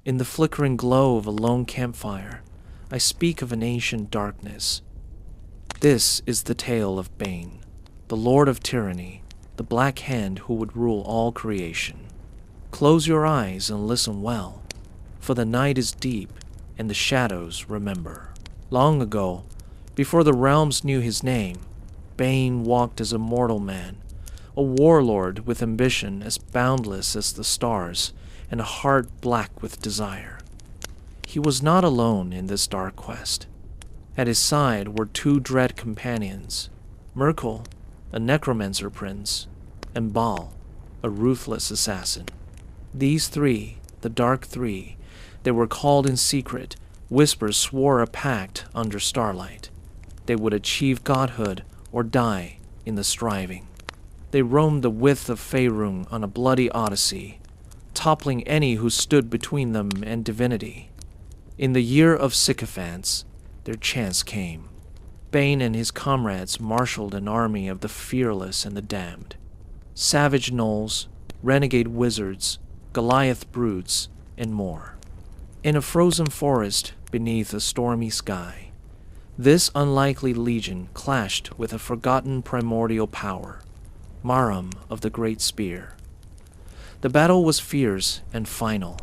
In the flickering glow of a lone campfire, I speak of an ancient darkness. This is the tale of Bane, the Lord of Tyranny, the Black Hand who would rule all creation. Close your eyes and listen well, for the night is deep and the shadows remember. Long ago, before the realms knew his name, Bane walked as a mortal man, a warlord with ambition as boundless as the stars and a heart black with desire. He was not alone in this dark quest. At his side were two dread companions, Merkel, a necromancer prince, and Baal, a ruthless assassin. These three, the Dark Three, they were called in secret. Whispers swore a pact under starlight. They would achieve godhood or die in the striving. They roamed the width of Faerun on a bloody odyssey, toppling any who stood between them and divinity. In the year of sycophants, their chance came. Bane and his comrades marshaled an army of the fearless and the damned. Savage gnolls, renegade wizards, Goliath brutes, and more. In a frozen forest beneath a stormy sky, this unlikely legion clashed with a forgotten primordial power, Maram of the Great Spear. The battle was fierce and final.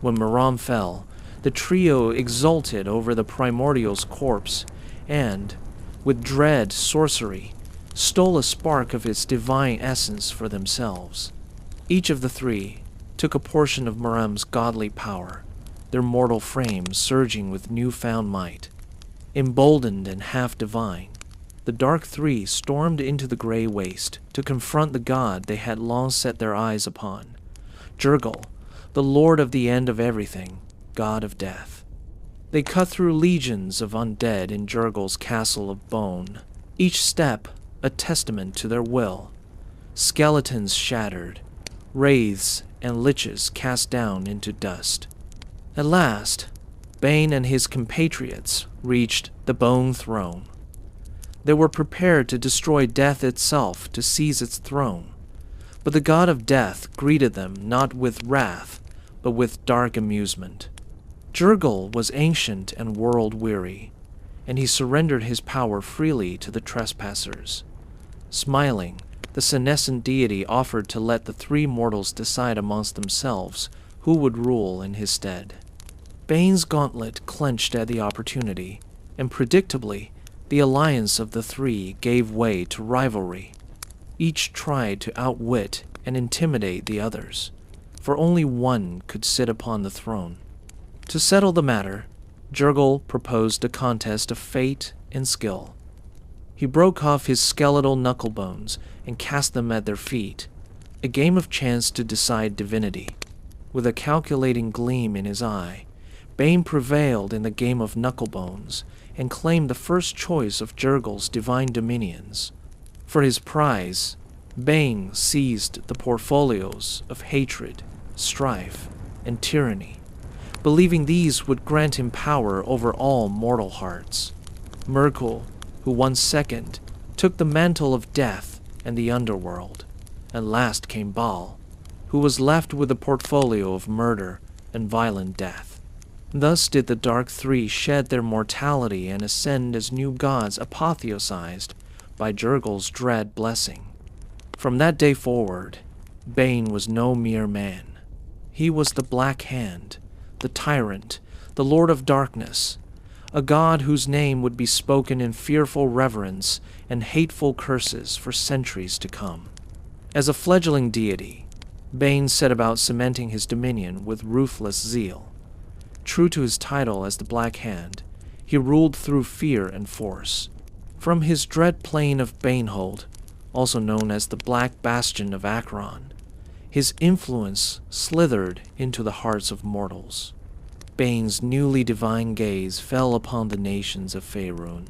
When Maram fell, the trio exulted over the primordial's corpse and, with dread sorcery, stole a spark of its divine essence for themselves. Each of the three took a portion of Maram's godly power, their mortal frames surging with newfound might. Emboldened and half-divine, the Dark Three stormed into the gray waste to confront the god they had long set their eyes upon, Jurgal, the lord of the end of everything, god of death. They cut through legions of undead in Jurgal's castle of bone, each step a testament to their will. Skeletons shattered, wraiths and liches cast down into dust. At last, Bane and his compatriots reached the Bone Throne. They were prepared to destroy death itself to seize its throne, but the god of death greeted them not with wrath, but with dark amusement. Jurgal was ancient and world-weary, and he surrendered his power freely to the trespassers. Smiling, the senescent deity offered to let the three mortals decide amongst themselves who would rule in his stead. Bane's gauntlet clenched at the opportunity, and predictably, the alliance of the three gave way to rivalry. Each tried to outwit and intimidate the others, for only one could sit upon the throne. To settle the matter, Jurgal proposed a contest of fate and skill. He broke off his skeletal knuckle bones and cast them at their feet, a game of chance to decide divinity. With a calculating gleam in his eye, Bane prevailed in the game of knucklebones and claimed the first choice of Jurgal's divine dominions. For his prize, Bane seized the portfolios of hatred, strife, and tyranny, believing these would grant him power over all mortal hearts. Merkel, who won second, took the mantle of death and the underworld, and last came Baal, who was left with a portfolio of murder and violent death. Thus did the Dark Three shed their mortality and ascend as new gods apotheosized by Jurgal's dread blessing. From that day forward, Bane was no mere man. He was the Black Hand, the Tyrant, the Lord of Darkness, a god whose name would be spoken in fearful reverence and hateful curses for centuries to come. As a fledgling deity, Bane set about cementing his dominion with ruthless zeal. True to his title as the Black Hand, he ruled through fear and force. From his dread plane of Banehold, also known as the Black Bastion of Akron, his influence slithered into the hearts of mortals. Bane's newly divine gaze fell upon the nations of Faerun,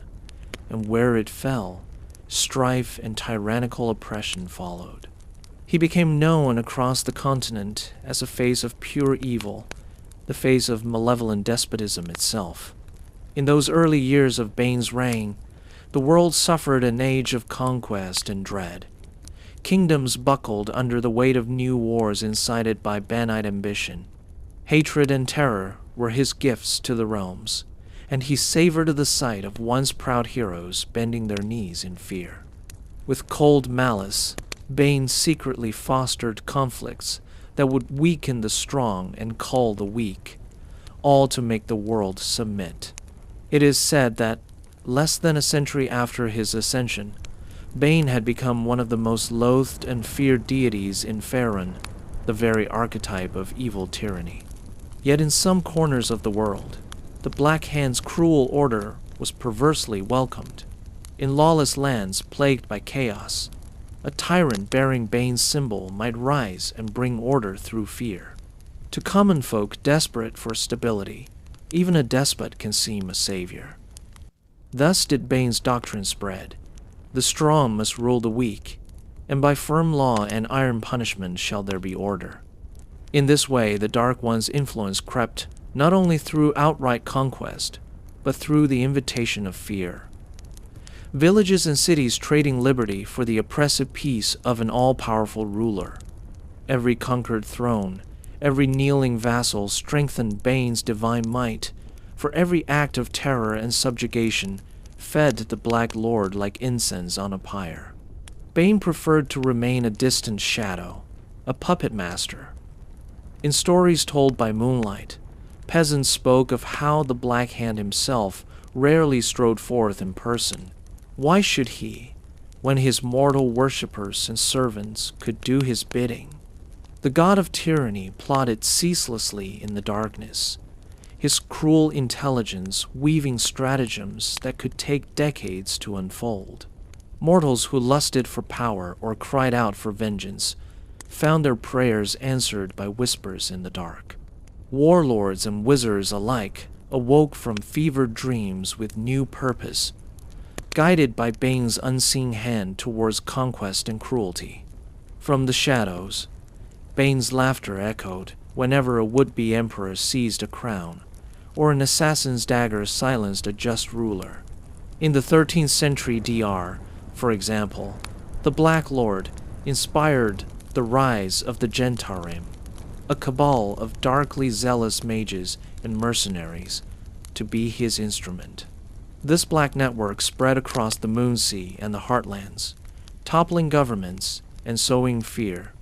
and where it fell, strife and tyrannical oppression followed. He became known across the continent as a face of pure evil, the face of malevolent despotism itself. In those early years of Bane's reign, the world suffered an age of conquest and dread. Kingdoms buckled under the weight of new wars incited by Banite ambition. Hatred and terror were his gifts to the realms, and he savored the sight of once proud heroes bending their knees in fear. With cold malice, Bane secretly fostered conflicts that would weaken the strong and cull the weak, all to make the world submit. It is said that, less than a century after his ascension, Bane had become one of the most loathed and feared deities in Faerun, the very archetype of evil tyranny. Yet in some corners of the world, the Black Hand's cruel order was perversely welcomed. In lawless lands plagued by chaos, a tyrant bearing Bane's symbol might rise and bring order through fear. To common folk desperate for stability, even a despot can seem a savior. Thus did Bane's doctrine spread. The strong must rule the weak, and by firm law and iron punishment shall there be order. In this way, the Dark One's influence crept not only through outright conquest, but through the invitation of fear. Villages and cities trading liberty for the oppressive peace of an all-powerful ruler. Every conquered throne, every kneeling vassal strengthened Bane's divine might, for every act of terror and subjugation fed the Black Lord like incense on a pyre. Bane preferred to remain a distant shadow, a puppet master. In stories told by moonlight, peasants spoke of how the Black Hand himself rarely strode forth in person. Why should he, when his mortal worshippers and servants could do his bidding? The god of tyranny plodded ceaselessly in the darkness, his cruel intelligence weaving stratagems that could take decades to unfold. Mortals who lusted for power or cried out for vengeance found their prayers answered by whispers in the dark. Warlords and wizards alike awoke from fevered dreams with new purpose, guided by Bane's unseen hand towards conquest and cruelty. From the shadows, Bane's laughter echoed whenever a would-be emperor seized a crown, or an assassin's dagger silenced a just ruler. In the 13th century DR, for example, the Black Lord inspired the rise of the Gentarim, a cabal of darkly zealous mages and mercenaries, to be his instrument. This black network spread across the Moonsea and the Heartlands, toppling governments and sowing fear,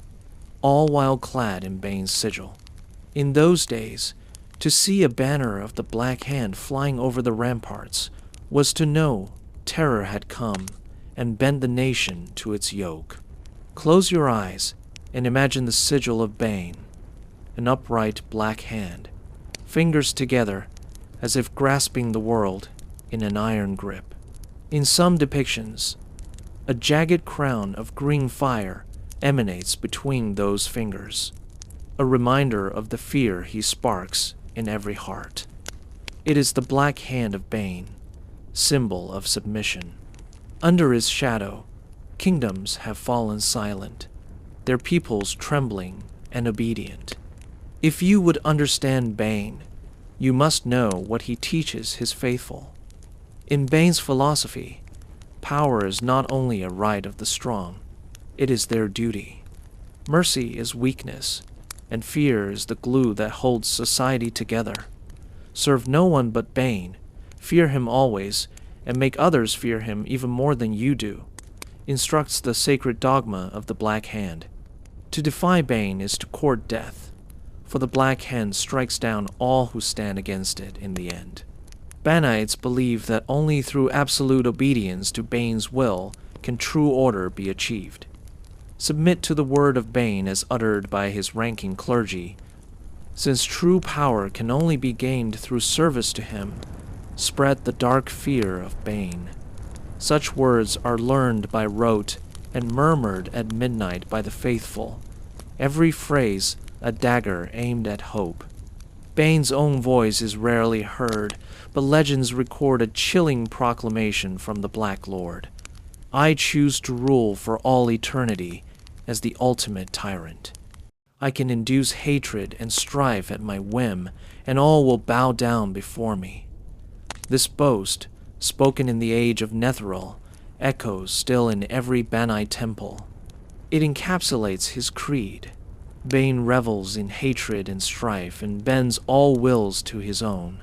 all while clad in Bane's sigil. In those days, to see a banner of the Black Hand flying over the ramparts was to know terror had come and bent the nation to its yoke. Close your eyes and imagine the sigil of Bane, an upright black hand, fingers together as if grasping the world in an iron grip. In some depictions, a jagged crown of green fire emanates between those fingers, a reminder of the fear he sparks in every heart. It is the Black Hand of Bane, symbol of submission. Under his shadow, kingdoms have fallen silent, their peoples trembling and obedient. If you would understand Bane, you must know what he teaches his faithful. In Bane's philosophy, power is not only a right of the strong, it is their duty. Mercy is weakness, and fear is the glue that holds society together. Serve no one but Bane, fear him always, and make others fear him even more than you do, instructs the sacred dogma of the Black Hand. To defy Bane is to court death, for the Black Hand strikes down all who stand against it in the end. Banites believe that only through absolute obedience to Bane's will can true order be achieved. Submit to the word of Bane as uttered by his ranking clergy. Since true power can only be gained through service to him, spread the dark fear of Bane. Such words are learned by rote and murmured at midnight by the faithful, every phrase a dagger aimed at hope. Bane's own voice is rarely heard, but legends record a chilling proclamation from the Black Lord. I choose to rule for all eternity as the ultimate tyrant. I can induce hatred and strife at my whim, and all will bow down before me. This boast, spoken in the age of Netheril, echoes still in every Banai temple. It encapsulates his creed. Bane revels in hatred and strife and bends all wills to his own.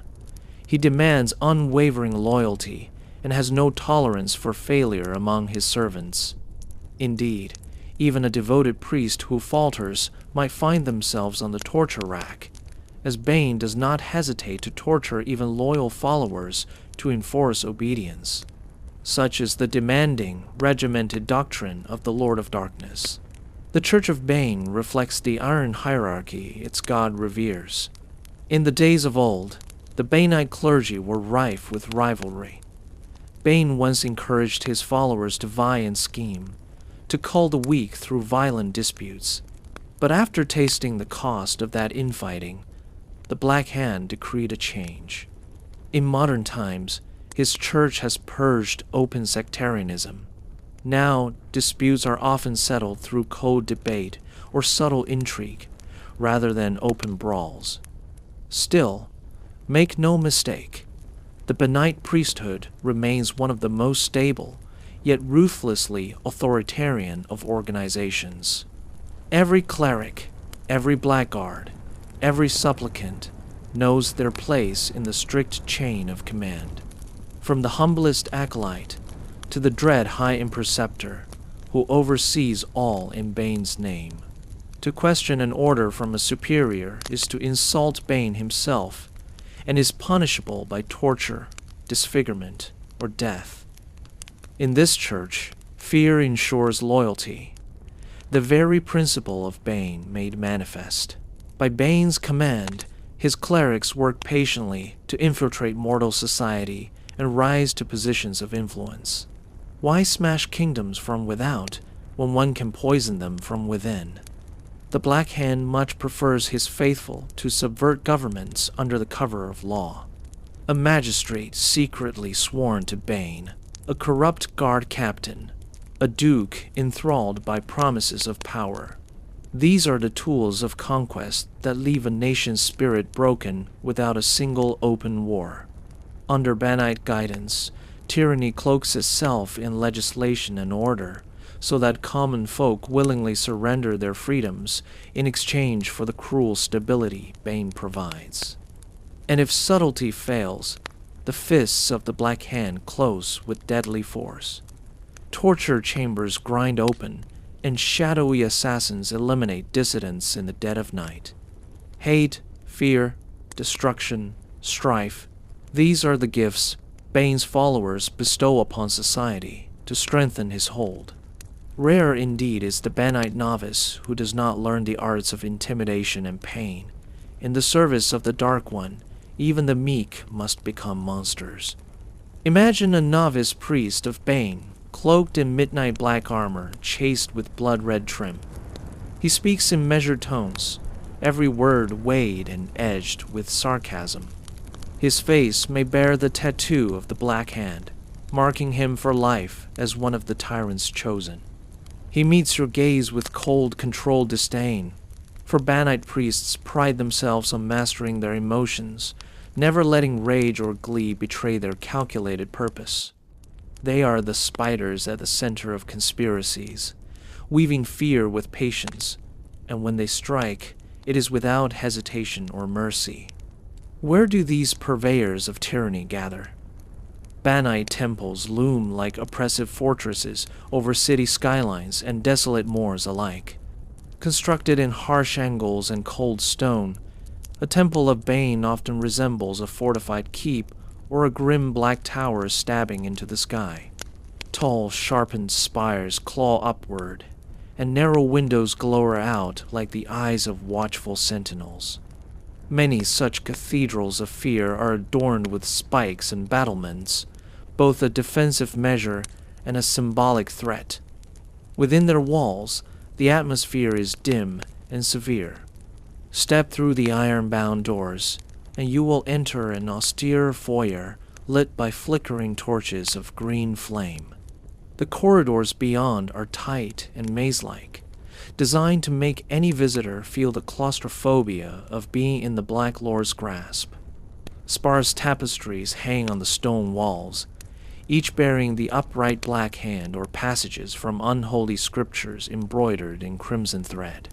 He demands unwavering loyalty and has no tolerance for failure among his servants. Indeed, even a devoted priest who falters might find themselves on the torture rack, as Bane does not hesitate to torture even loyal followers to enforce obedience. Such is the demanding, regimented doctrine of the Lord of Darkness. The Church of Bane reflects the iron hierarchy its god reveres. In the days of old, the Baneite clergy were rife with rivalry. Bane once encouraged his followers to vie and scheme, to cull the weak through violent disputes. But after tasting the cost of that infighting, the Black Hand decreed a change. In modern times, his church has purged open sectarianism. Now, disputes are often settled through cold debate or subtle intrigue, rather than open brawls. Still, make no mistake, the Baneite priesthood remains one of the most stable, yet ruthlessly authoritarian of organizations. Every cleric, every blackguard, every supplicant knows their place in the strict chain of command. From the humblest acolyte to the dread High Imperceptor, who oversees all in Bane's name. To question an order from a superior is to insult Bane himself, and is punishable by torture, disfigurement, or death. In this church, fear ensures loyalty, the very principle of Bane made manifest. By Bane's command, his clerics work patiently to infiltrate mortal society and rise to positions of influence. Why smash kingdoms from without when one can poison them from within? The Black Hand much prefers his faithful to subvert governments under the cover of law. A magistrate secretly sworn to Bane, a corrupt guard captain, a duke enthralled by promises of power. These are the tools of conquest that leave a nation's spirit broken without a single open war. Under Baneite guidance, tyranny cloaks itself in legislation and order, so that common folk willingly surrender their freedoms in exchange for the cruel stability Bane provides. And if subtlety fails, the fists of the Black Hand close with deadly force. Torture chambers grind open, and shadowy assassins eliminate dissidents in the dead of night. Hate, fear, destruction, strife, these are the gifts Bane's followers bestow upon society to strengthen his hold. Rare indeed is the Baneite novice who does not learn the arts of intimidation and pain. In the service of the Dark One, even the meek must become monsters. Imagine a novice priest of Bane, cloaked in midnight black armor, chased with blood-red trim. He speaks in measured tones, every word weighed and edged with sarcasm. His face may bear the tattoo of the Black Hand, marking him for life as one of the Tyrant's chosen. He meets your gaze with cold, controlled disdain, for Baneite priests pride themselves on mastering their emotions, never letting rage or glee betray their calculated purpose. They are the spiders at the center of conspiracies, weaving fear with patience, and when they strike, it is without hesitation or mercy. Where do these purveyors of tyranny gather? Baneite temples loom like oppressive fortresses over city skylines and desolate moors alike. Constructed in harsh angles and cold stone, a temple of Bane often resembles a fortified keep or a grim black tower stabbing into the sky. Tall, sharpened spires claw upward, and narrow windows glower out like the eyes of watchful sentinels. Many such cathedrals of fear are adorned with spikes and battlements, both a defensive measure and a symbolic threat. Within their walls, the atmosphere is dim and severe. Step through the iron-bound doors, and you will enter an austere foyer lit by flickering torches of green flame. The corridors beyond are tight and maze-like, designed to make any visitor feel the claustrophobia of being in the Black Lord's grasp. Sparse tapestries hang on the stone walls, each bearing the upright Black Hand or passages from unholy scriptures embroidered in crimson thread.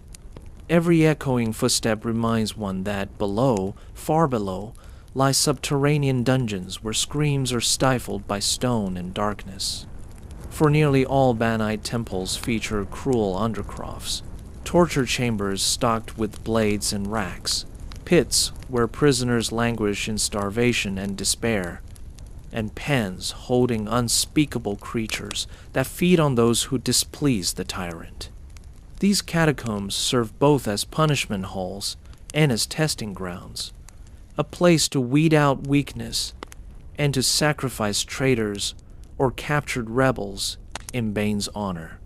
Every echoing footstep reminds one that below, far below, lie subterranean dungeons where screams are stifled by stone and darkness. For nearly all Banite temples feature cruel undercrofts, torture chambers stocked with blades and racks, pits where prisoners languish in starvation and despair, and pens holding unspeakable creatures that feed on those who displease the tyrant. These catacombs serve both as punishment halls and as testing grounds, a place to weed out weakness and to sacrifice traitors or captured rebels in Bane's honor.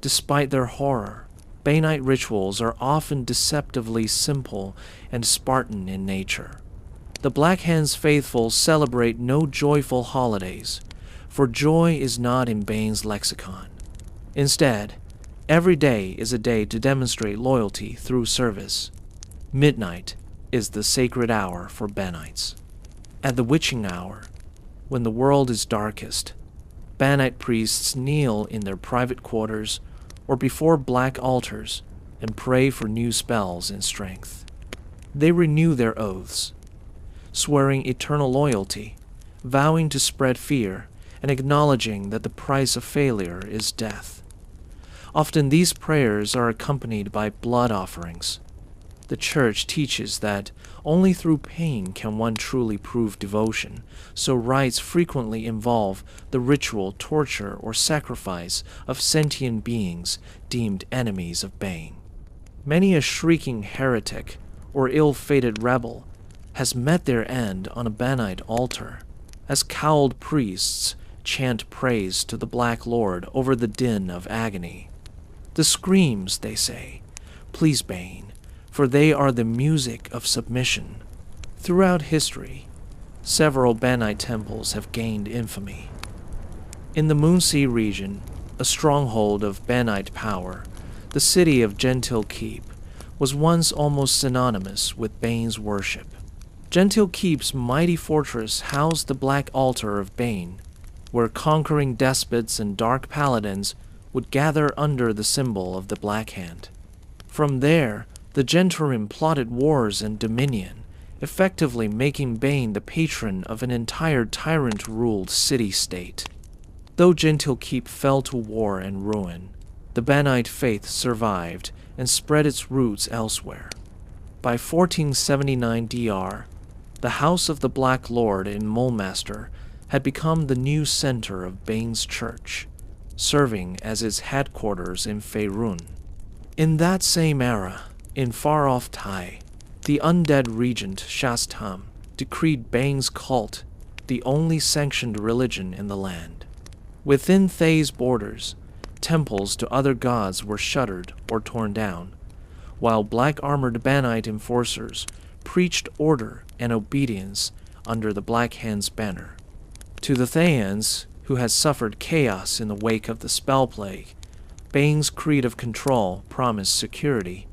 Despite their horror, Banite rituals are often deceptively simple and Spartan in nature. The Black Hand's faithful celebrate no joyful holidays, for joy is not in Bane's lexicon. Instead, every day is a day to demonstrate loyalty through service. Midnight is the sacred hour for Banites. At the witching hour, when the world is darkest, Banite priests kneel in their private quarters or before black altars and pray for new spells and strength. They renew their oaths, swearing eternal loyalty, vowing to spread fear, and acknowledging that the price of failure is death. Often these prayers are accompanied by blood offerings. The Church teaches that only through pain can one truly prove devotion, so rites frequently involve the ritual torture or sacrifice of sentient beings deemed enemies of Bane. Many a shrieking heretic or ill-fated rebel has met their end on a Banite altar, as cowled priests chant praise to the Black Lord over the din of agony. The screams, they say, please Bane, for they are the music of submission. Throughout history, several Banite temples have gained infamy. In the Moonsea region, a stronghold of Banite power, the city of Gentile Keep was once almost synonymous with Bane's worship. Gentile Keep's mighty fortress housed the Black Altar of Bane, where conquering despots and dark paladins would gather under the symbol of the Black Hand. From there, the Gentrim plotted wars and dominion, effectively making Bane the patron of an entire tyrant-ruled city-state. Though Gentile Keep fell to war and ruin, the Banite faith survived and spread its roots elsewhere. By 1479 DR, the House of the Black Lord in Mulmaster had become the new center of Bane's church, serving as its headquarters in Faerun. In that same era, in far-off Tai, the undead regent Shastam decreed Bane's cult the only sanctioned religion in the land. Within Thay's borders, temples to other gods were shuttered or torn down, while black-armored Banite enforcers preached order and obedience under the Black Hand's banner. To the Thayans, who had suffered chaos in the wake of the Spell Plague, Bane's creed of control promised security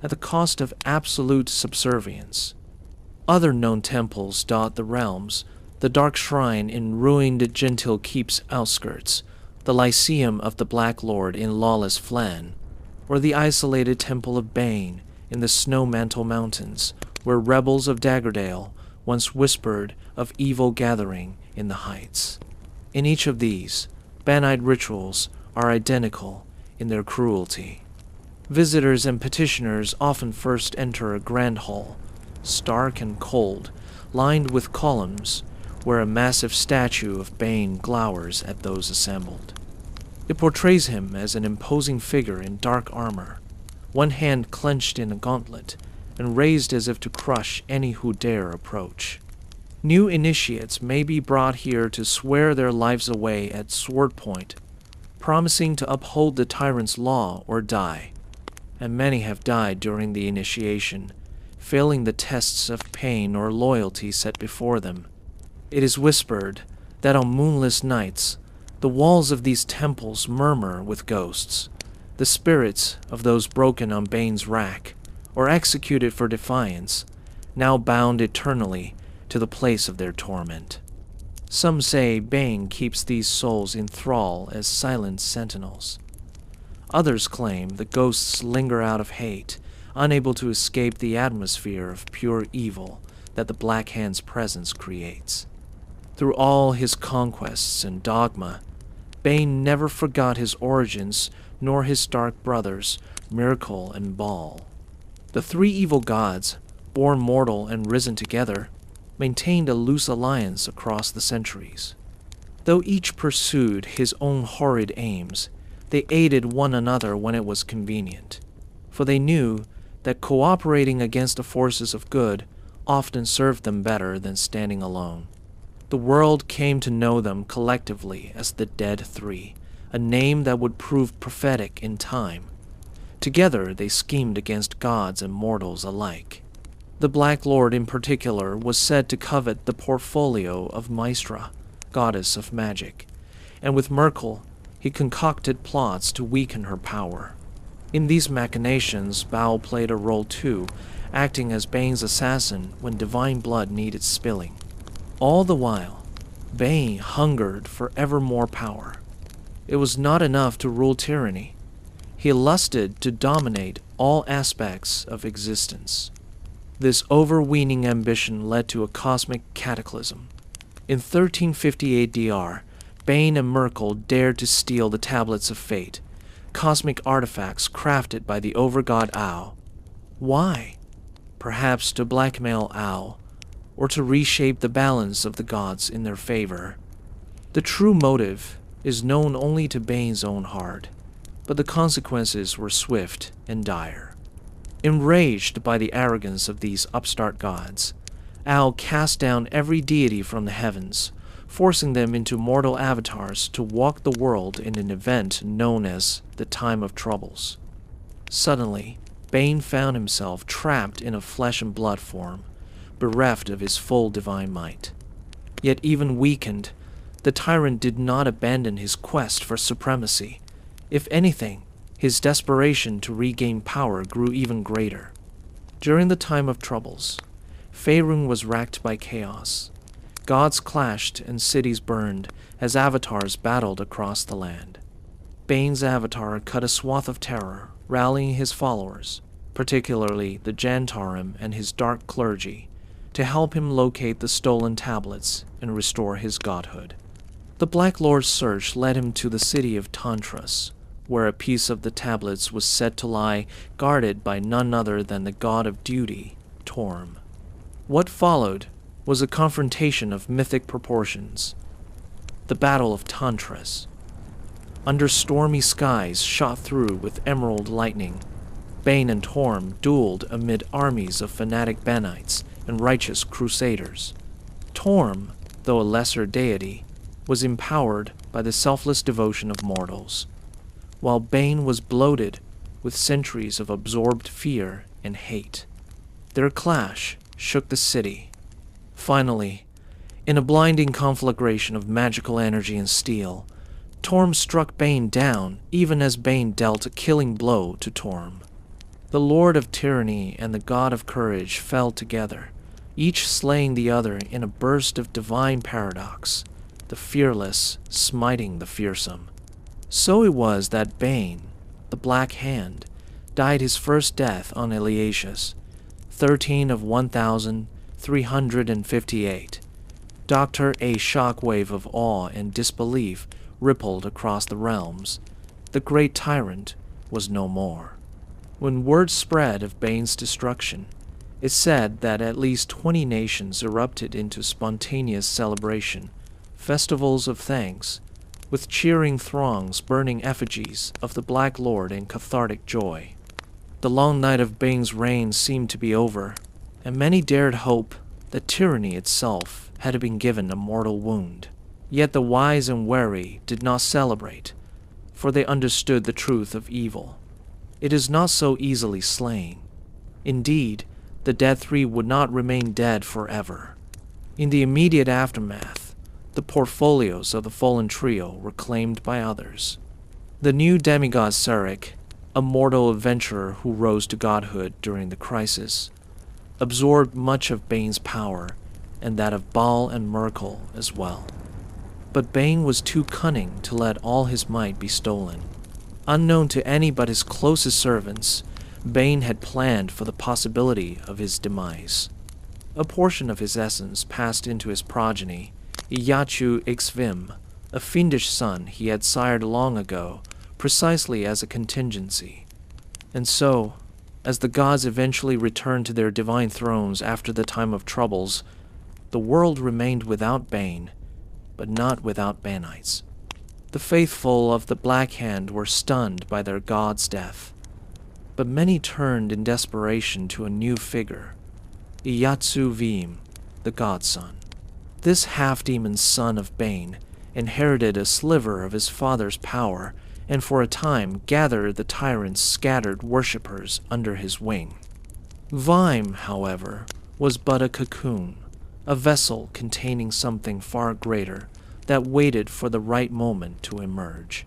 at the cost of absolute subservience. Other known temples dot the realms: the Dark Shrine in ruined Gentile Keep's outskirts, the Lyceum of the Black Lord in lawless Flan, or the isolated Temple of Bane in the Snowmantle Mountains, where rebels of Daggerdale once whispered of evil gathering in the heights. In each of these, Banite rituals are identical in their cruelty. Visitors and petitioners often first enter a grand hall, stark and cold, lined with columns, where a massive statue of Bane glowers at those assembled. It portrays him as an imposing figure in dark armor, one hand clenched in a gauntlet and raised as if to crush any who dare approach. New initiates may be brought here to swear their lives away at sword point, promising to uphold the tyrant's law or die, and many have died during the initiation, failing the tests of pain or loyalty set before them. It is whispered that on moonless nights, the walls of these temples murmur with ghosts, the spirits of those broken on Bane's rack, or executed for defiance, now bound eternally to the place of their torment. Some say Bane keeps these souls in thrall as silent sentinels. Others claim the ghosts linger out of hate, unable to escape the atmosphere of pure evil that the Black Hand's presence creates. Through all his conquests and dogma, Bane never forgot his origins nor his dark brothers, Miracle and Baal. The three evil gods, born mortal and risen together, maintained a loose alliance across the centuries. Though each pursued his own horrid aims, they aided one another when it was convenient, for they knew that cooperating against the forces of good often served them better than standing alone. The world came to know them collectively as the Dead Three, a name that would prove prophetic in time. Together they schemed against gods and mortals alike. The Black Lord in particular was said to covet the portfolio of Maestra, goddess of magic, and with Myrkul he concocted plots to weaken her power. In these machinations, Baal played a role too, acting as Bane's assassin when divine blood needed spilling. All the while, Bane hungered for ever more power. It was not enough to rule tyranny. He lusted to dominate all aspects of existence. This overweening ambition led to a cosmic cataclysm. In 1358 DR, Bane and Myrkul dared to steal the Tablets of Fate, cosmic artifacts crafted by the overgod Ao. Why? Perhaps to blackmail Ao, or to reshape the balance of the gods in their favor. The true motive is known only to Bane's own heart, but the consequences were swift and dire. Enraged by the arrogance of these upstart gods, Ao cast down every deity from the heavens, forcing them into mortal avatars to walk the world in an event known as the Time of Troubles. Suddenly, Bane found himself trapped in a flesh and blood form, bereft of his full divine might. Yet even weakened, the tyrant did not abandon his quest for supremacy. If anything, his desperation to regain power grew even greater. During the Time of Troubles, Faerun was racked by chaos. Gods clashed and cities burned as avatars battled across the land. Bane's avatar cut a swath of terror, rallying his followers, particularly the Jantarim and his dark clergy, to help him locate the stolen tablets and restore his godhood. The Black Lord's search led him to the city of Tantras, where a piece of the tablets was said to lie guarded by none other than the god of duty, Torm. What followed was a confrontation of mythic proportions, the Battle of Tantras. Under stormy skies shot through with emerald lightning, Bane and Torm dueled amid armies of fanatic Banites and righteous crusaders. Torm, though a lesser deity, was empowered by the selfless devotion of mortals, while Bane was bloated with centuries of absorbed fear and hate. Their clash shook the city. Finally, in a blinding conflagration of magical energy and steel, Torm struck Bane down even as Bane dealt a killing blow to Torm. The Lord of Tyranny and the God of Courage fell together, each slaying the other in a burst of divine paradox, the fearless smiting the fearsome. So it was that Bane, the Black Hand, died his first death on Eliashus, 13 of 1,358. Dr. A shockwave of awe and disbelief rippled across the realms. The great tyrant was no more. When word spread of Bane's destruction, it said that at least 20 nations erupted into spontaneous celebration, festivals of thanks, with cheering throngs burning effigies of the Black Lord in cathartic joy. The long night of Bane's reign seemed to be over, and many dared hope that tyranny itself had been given a mortal wound. Yet the wise and wary did not celebrate, for they understood the truth of evil. It is not so easily slain. Indeed, the Dead Three would not remain dead forever. In the immediate aftermath, the portfolios of the fallen trio were claimed by others. The new demigod Sarek, a mortal adventurer who rose to godhood during the crisis, absorbed much of Bane's power, and that of Baal and Myrkul as well. But Bane was too cunning to let all his might be stolen. Unknown to any but his closest servants, Bane had planned for the possibility of his demise. A portion of his essence passed into his progeny, Iyachu Ixvim, a fiendish son he had sired long ago, precisely as a contingency. And so, as the gods eventually returned to their divine thrones after the time of troubles, the world remained without Bane, but not without Banites. The faithful of the Black Hand were stunned by their god's death, but many turned in desperation to a new figure, Iyatsu Vim, the godson. This half-demon son of Bane inherited a sliver of his father's power and for a time gathered the tyrant's scattered worshippers under his wing. Vime, however, was but a cocoon, a vessel containing something far greater that waited for the right moment to emerge.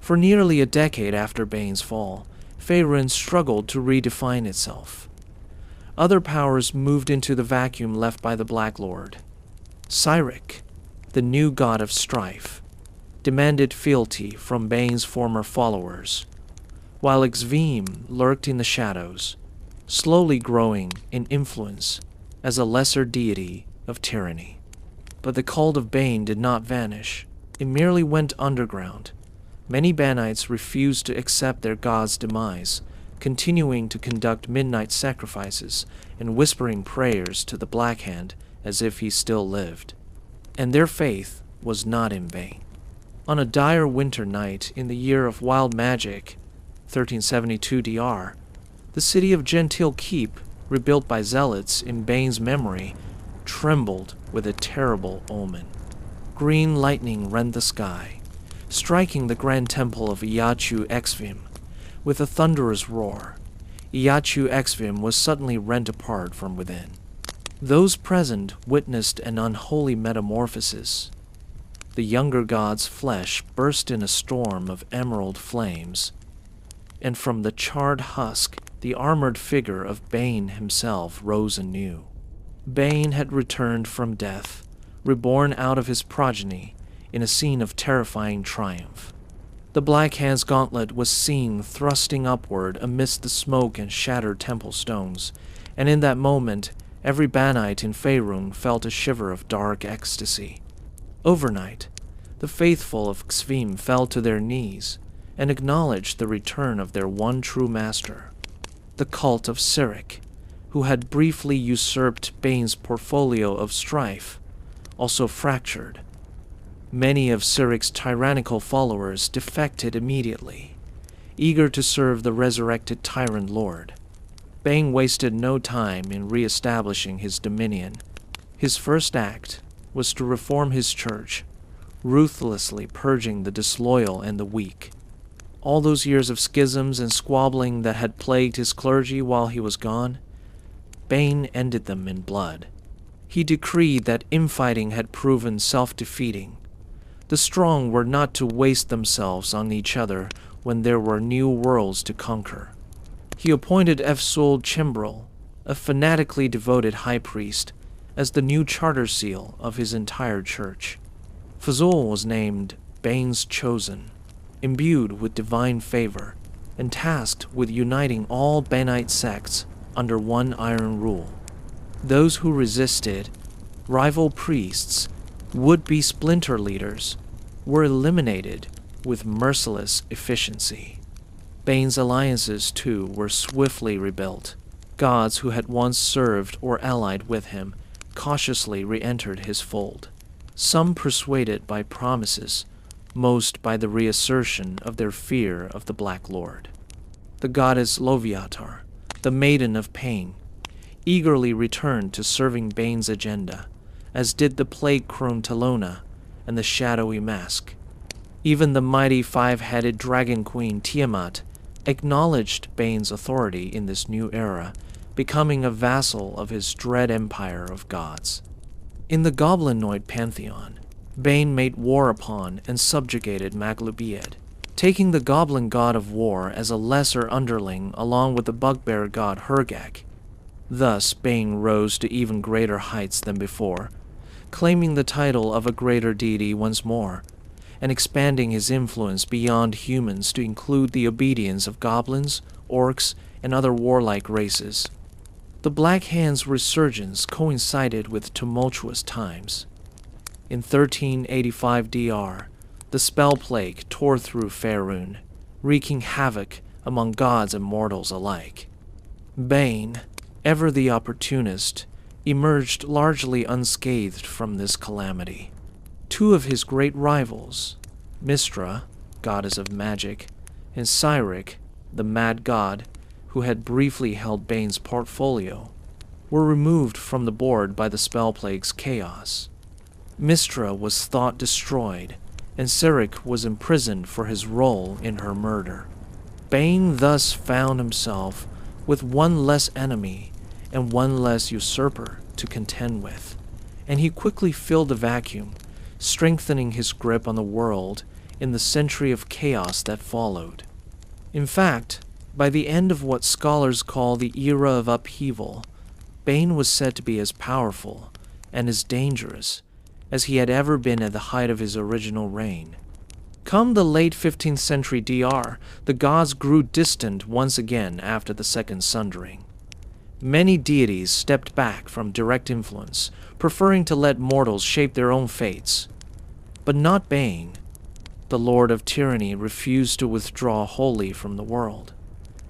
For nearly a decade after Bane's fall, Faerun struggled to redefine itself. Other powers moved into the vacuum left by the Black Lord. Cyric, the new god of strife, demanded fealty from Bane's former followers, while Ixvim lurked in the shadows, slowly growing in influence as a lesser deity of tyranny. But the cult of Bane did not vanish. It merely went underground. Many Banites refused to accept their god's demise, continuing to conduct midnight sacrifices and whispering prayers to the Black Hand as if he still lived. And their faith was not in vain. On a dire winter night in the year of wild magic, 1372 DR, the city of Gentile Keep, rebuilt by zealots in Bane's memory, trembled with a terrible omen. Green lightning rent the sky, striking the grand temple of Iyachu Ixvim with a thunderous roar. Iyachu Ixvim was suddenly rent apart from within. Those present witnessed an unholy metamorphosis. The younger god's flesh burst in a storm of emerald flames, and from the charred husk, the armored figure of Bane himself rose anew. Bane had returned from death, reborn out of his progeny, in a scene of terrifying triumph. The Black Hand's gauntlet was seen thrusting upward amidst the smoke and shattered temple stones, and in that moment, every Banite in Faerun felt a shiver of dark ecstasy. Overnight, the faithful of Xvim fell to their knees and acknowledged the return of their one true master. The cult of Cyric, who had briefly usurped Bane's portfolio of strife, also fractured. Many of Cyric's tyrannical followers defected immediately, eager to serve the resurrected Tyrant Lord. Bane wasted no time in re-establishing his dominion. His first act was to reform his church, ruthlessly purging the disloyal and the weak. All those years of schisms and squabbling that had plagued his clergy while he was gone, Bane ended them in blood. He decreed that infighting had proven self-defeating. The strong were not to waste themselves on each other when there were new worlds to conquer. He appointed Efsul Chimbril, a fanatically devoted high priest, as the new charter seal of his entire church. Fazul was named Bane's Chosen, imbued with divine favor, and tasked with uniting all Banite sects under one iron rule. Those who resisted, rival priests, would-be splinter leaders, were eliminated with merciless efficiency. Bane's alliances, too, were swiftly rebuilt. Gods who had once served or allied with him cautiously re-entered his fold, some persuaded by promises, most by the reassertion of their fear of the Black Lord. The goddess Loviatar, the Maiden of Pain, eagerly returned to serving Bane's agenda, as did the plague crone Talona and the shadowy Mask. Even the mighty five-headed dragon queen Tiamat acknowledged Bane's authority in this new era, becoming a vassal of his dread empire of gods. In the goblinoid pantheon, Bane made war upon and subjugated Maglubiad, taking the goblin god of war as a lesser underling along with the bugbear god Hergak. Thus Bane rose to even greater heights than before, claiming the title of a greater deity once more, and expanding his influence beyond humans to include the obedience of goblins, orcs, and other warlike races. The Black Hand's resurgence coincided with tumultuous times. In 1385 DR, the Spell Plague tore through Faerun, wreaking havoc among gods and mortals alike. Bane, ever the opportunist, emerged largely unscathed from this calamity. Two of his great rivals, Mystra, goddess of magic, and Cyric, the mad god, who had briefly held Bane's portfolio, were removed from the board by the Spell Plague's chaos. Mystra was thought destroyed, and Cyric was imprisoned for his role in her murder. Bane thus found himself with one less enemy and one less usurper to contend with, and he quickly filled the vacuum, strengthening his grip on the world in the century of chaos that followed. In fact, by the end of what scholars call the era of upheaval, Bane was said to be as powerful and as dangerous as he had ever been at the height of his original reign. Come the late 15th century DR, the gods grew distant once again after the Second Sundering. Many deities stepped back from direct influence, preferring to let mortals shape their own fates. But not Bane. The Lord of Tyranny refused to withdraw wholly from the world.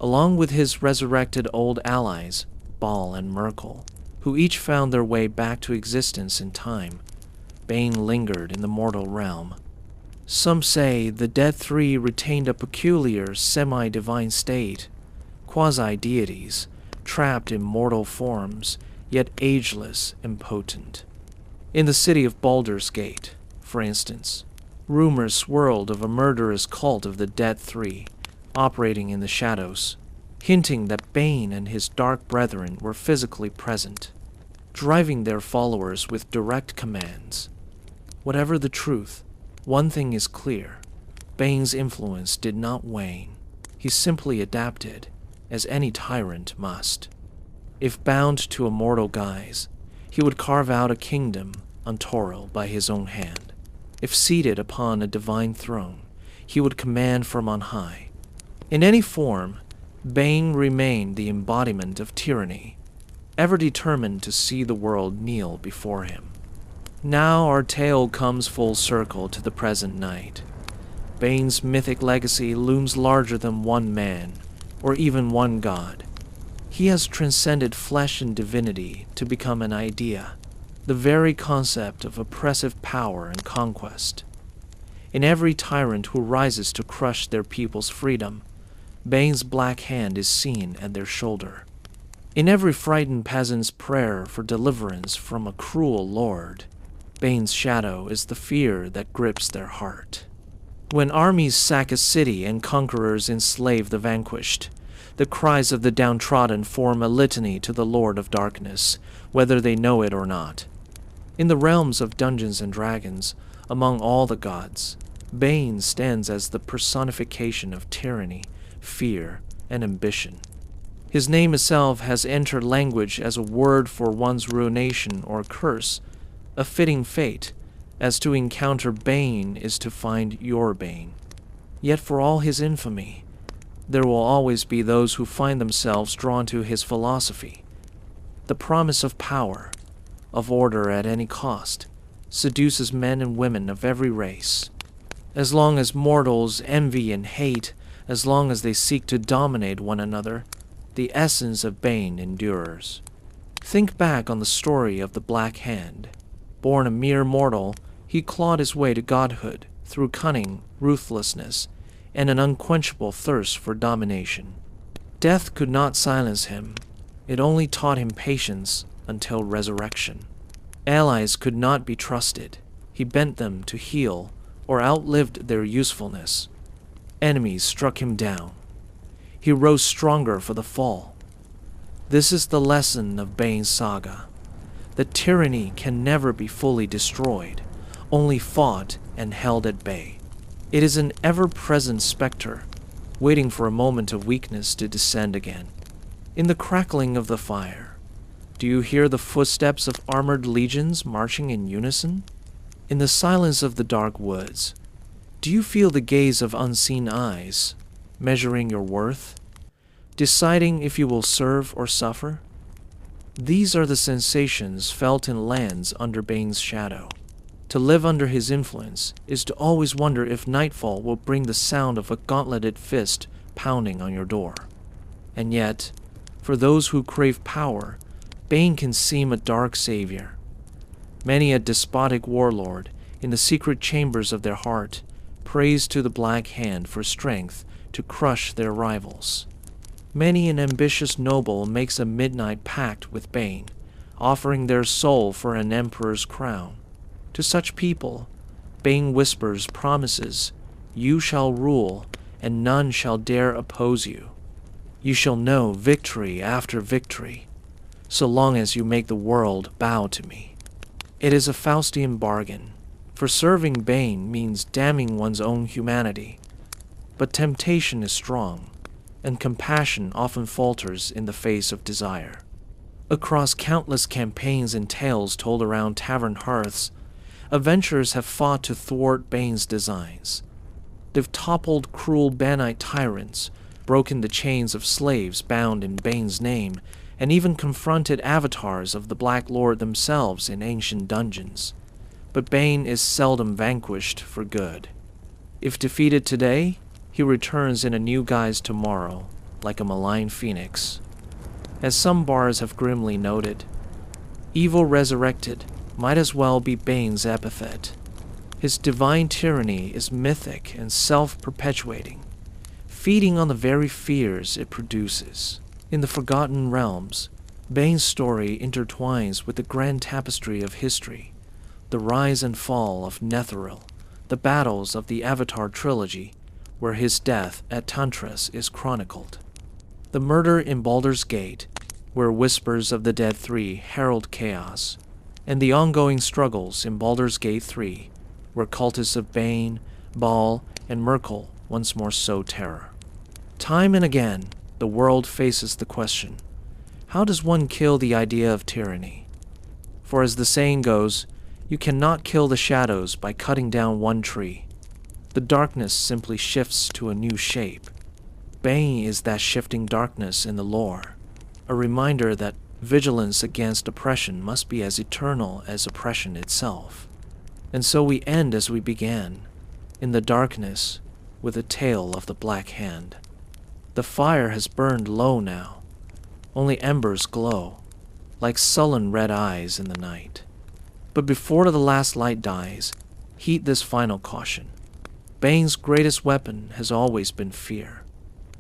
Along with his resurrected old allies, Baal and Merkel, who each found their way back to existence in time, Bane lingered in the mortal realm. Some say the Dead Three retained a peculiar semi-divine state, quasi-deities, trapped in mortal forms, yet ageless and potent. In the city of Baldur's Gate, for instance, rumors swirled of a murderous cult of the Dead Three, operating in the shadows, hinting that Bane and his dark brethren were physically present, driving their followers with direct commands. Whatever the truth, one thing is clear: Bane's influence did not wane. He simply adapted, as any tyrant must. If bound to a mortal guise, he would carve out a kingdom untoiled by his own hand. If seated upon a divine throne, he would command from on high. In any form, Bane remained the embodiment of tyranny, ever determined to see the world kneel before him. Now our tale comes full circle to the present night. Bane's mythic legacy looms larger than one man, or even one god. He has transcended flesh and divinity to become an idea, the very concept of oppressive power and conquest. In every tyrant who rises to crush their people's freedom, Bane's black hand is seen at their shoulder. In every frightened peasant's prayer for deliverance from a cruel lord, Bane's shadow is the fear that grips their heart. When armies sack a city and conquerors enslave the vanquished, the cries of the downtrodden form a litany to the Lord of Darkness, whether they know it or not. In the realms of Dungeons and Dragons, among all the gods, Bane stands as the personification of tyranny, fear, and ambition. His name itself has entered language as a word for one's ruination or curse, a fitting fate, as to encounter Bane is to find your Bane. Yet for all his infamy, there will always be those who find themselves drawn to his philosophy. The promise of power, of order at any cost, seduces men and women of every race. As long as mortals envy and hate, as long as they seek to dominate one another, the essence of Bane endures. Think back on the story of the Black Hand. Born a mere mortal, he clawed his way to godhood through cunning, ruthlessness, and an unquenchable thirst for domination. Death could not silence him. It only taught him patience until resurrection. Allies could not be trusted. He bent them to heal or outlived their usefulness. Enemies struck him down. He rose stronger for the fall. This is the lesson of Bane's saga. That tyranny can never be fully destroyed, only fought and held at bay. It is an ever-present specter, waiting for a moment of weakness to descend again. In the crackling of the fire, do you hear the footsteps of armored legions marching in unison? In the silence of the dark woods, do you feel the gaze of unseen eyes, measuring your worth? deciding if you will serve or suffer. These are the sensations felt in lands under Bane's shadow. To live under his influence is to always wonder if nightfall will bring the sound of a gauntleted fist pounding on your door. And yet, for those who crave power, Bane can seem a dark savior. Many a despotic warlord, in the secret chambers of their heart, prays to the Black Hand for strength to crush their rivals. Many an ambitious noble makes a midnight pact with Bane, offering their soul for an emperor's crown. To such people, Bane whispers promises, "You shall rule, and none shall dare oppose you. You shall know victory after victory, so long as you make the world bow to me." It is a Faustian bargain, for serving Bane means damning one's own humanity. But temptation is strong, and compassion often falters in the face of desire. Across countless campaigns and tales told around tavern hearths, adventurers have fought to thwart Bane's designs. They've toppled cruel Banite tyrants, broken the chains of slaves bound in Bane's name, and even confronted avatars of the Black Lord themselves in ancient dungeons. But Bane is seldom vanquished for good. If defeated today, he returns in a new guise tomorrow, like a malign phoenix. As some bards have grimly noted, evil resurrected might as well be Bane's epithet. His divine tyranny is mythic and self-perpetuating, feeding on the very fears it produces. In the Forgotten Realms, Bane's story intertwines with the grand tapestry of history, the rise and fall of Netheril, the battles of the Avatar trilogy, where his death at Tantras is chronicled, the murder in Baldur's Gate, where whispers of the Dead 3 herald chaos, and the ongoing struggles in Baldur's Gate 3, where cultists of Bane, Baal, and Merkel once more sow terror. Time and again, the world faces the question, how does one kill the idea of tyranny? For as the saying goes, you cannot kill the shadows by cutting down one tree. The darkness simply shifts to a new shape. Bane is that shifting darkness in the lore, a reminder that vigilance against oppression must be as eternal as oppression itself. And so we end as we began, in the darkness, with a tale of the Black Hand. The fire has burned low now. Only embers glow, like sullen red eyes in the night. But before the last light dies, heed this final caution. Bane's greatest weapon has always been fear.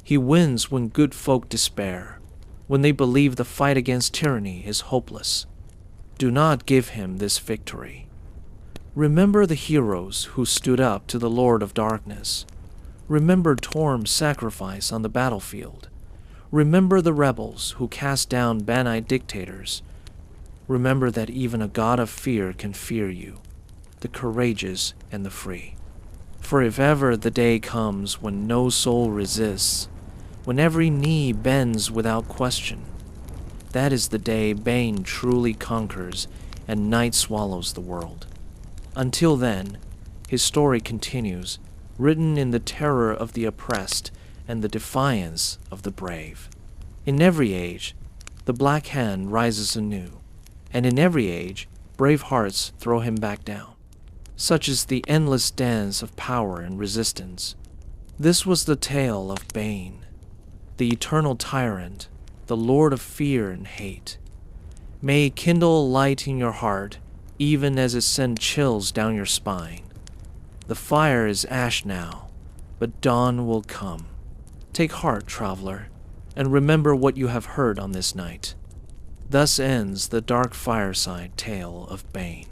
He wins when good folk despair, when they believe the fight against tyranny is hopeless. Do not give him this victory. Remember the heroes who stood up to the Lord of Darkness. Remember Torm's sacrifice on the battlefield. Remember the rebels who cast down Banite dictators. Remember that even a god of fear can fear you, the courageous and the free. For if ever the day comes when no soul resists, when every knee bends without question, that is the day Bane truly conquers and night swallows the world. Until then, his story continues, written in the terror of the oppressed and the defiance of the brave. In every age, the Black Hand rises anew, and in every age, brave hearts throw him back down. Such is the endless dance of power and resistance. This was the tale of Bane, the eternal tyrant, the lord of fear and hate. May it kindle a light in your heart, even as it sends chills down your spine. The fire is ash now, but dawn will come. Take heart, traveler, and remember what you have heard on this night. Thus ends the dark fireside tale of Bane.